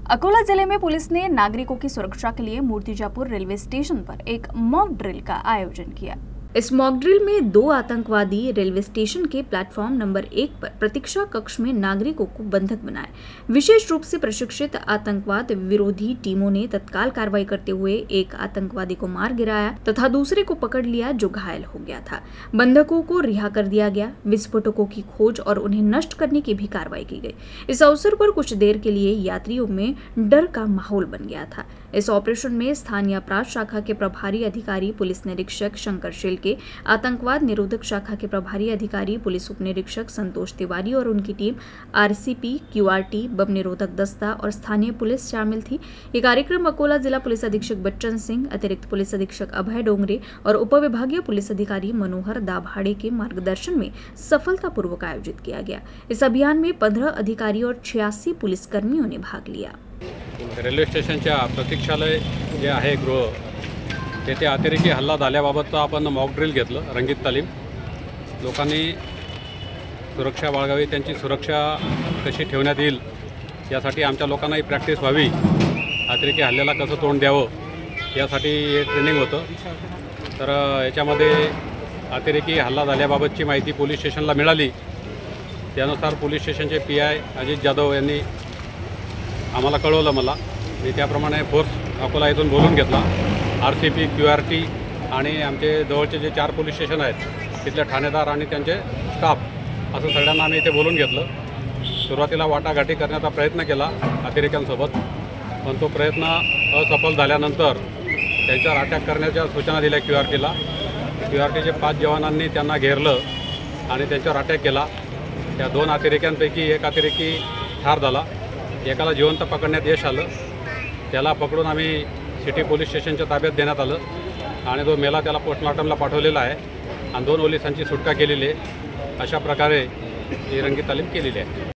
अकोला जिले में पुलिस ने नागरिकों की सुरक्षा के लिए मूर्तिजापुर रेलवे स्टेशन पर एक मॉक ड्रिल का आयोजन किया। इस मॉक ड्रिल में 2 आतंकवादी रेलवे स्टेशन के प्लेटफॉर्म नंबर 1 पर प्रतीक्षा कक्ष में नागरिकों को बंधक बनाए। विशेष रूप से प्रशिक्षित आतंकवाद विरोधी टीमों ने तत्काल कार्रवाई करते हुए एक आतंकवादी को मार गिराया तथा दूसरे को पकड़ लिया जो घायल हो गया था। बंधकों को रिहा कर दिया गया। विस्फोटकों की खोज और उन्हें नष्ट करने की भी कार्रवाई की गई। इस अवसर पर कुछ देर के लिए यात्रियों में डर का माहौल बन गया था। इस ऑपरेशन में स्थानीय अपराध शाखा के प्रभारी अधिकारी पुलिस निरीक्षक शंकर शेलके, आतंकवाद निरोधक शाखा के प्रभारी अधिकारी पुलिस उप निरीक्षक संतोष तिवारी और उनकी टीम, आरसीपी, क्यूआरटी, बम निरोधक दस्ता और स्थानीय पुलिस शामिल थी। ये कार्यक्रम अकोला जिला पुलिस अधीक्षक बच्चन सिंह, अतिरिक्त पुलिस अधीक्षक अभय डोंगरे और उपविभागीय पुलिस अधिकारी मनोहर दाभाड़े के मार्गदर्शन में सफलतापूर्वक आयोजित किया गया। इस अभियान में 15 अधिकारी और 86 पुलिसकर्मियों ने भाग लिया। रेल्वे स्टेशनच्या प्रतीक्षालय जे आहे गृह तेथे अतिरेकी हल्ला झाल्याबाबत आपण मॉक ड्रिल घेतलं, रंगीत तालीम। लोकांनी सुरक्षा बाळगावी, त्यांची सुरक्षा कशी ठेवण्यात येईल यासाठी आमच्या लोकांनाही प्रॅक्टिस व्हावी, अतिरेकी हल्ल्याला कसं तोंड द्यावं यासाठी हे ट्रेनिंग होतं। तर याच्यामध्ये अतिरेकी हल्ला झाल्याबाबतची माहिती पोलीस स्टेशनला मिळाली। त्यानुसार पोलीस स्टेशनचे पीआय अजित जाधव यांनी आम्हाला कळवलं मला। मी त्याप्रमाणे फोर्स अकोला इथून बोलून घेतला। आरसीपी, क्यूआरटी आणि आमचे जवळचे जे 4 पोलीस स्टेशन आहेत तिथले ठाणेदार आणि त्यांचे स्टाफ असं सगळ्यांना आम्ही इथे बोलून घेतलं। सुरुवातीला वाटाघाटी करण्याचा प्रयत्न केला अतिरेक्यांसोबत, पण तो प्रयत्न असफल झाल्यानंतर त्यांच्यावर अटॅक करण्याच्या सूचना दिल्या क्यूआरटीला। क्यूआरटीचे 5 जवानांनी त्यांना घेरलं आणि त्यांच्यावर अटॅक केला। त्या 2 अतिरेक्यांपैकी एक अतिरेकी ठार झाला। एकाला जिवंत पकडण्यात यश आलं। त्याला पकडून आम्ही सिटी पोलीस स्टेशनच्या ताब्यात देण्यात आलं आणि जो मेला त्याला पोस्टमॉर्टमला पाठवलेला आहे आणि 2 पोलिसांची सुटका केलेली आहे। अशा प्रकारे ही रंगीत तालीम केलेली आहे।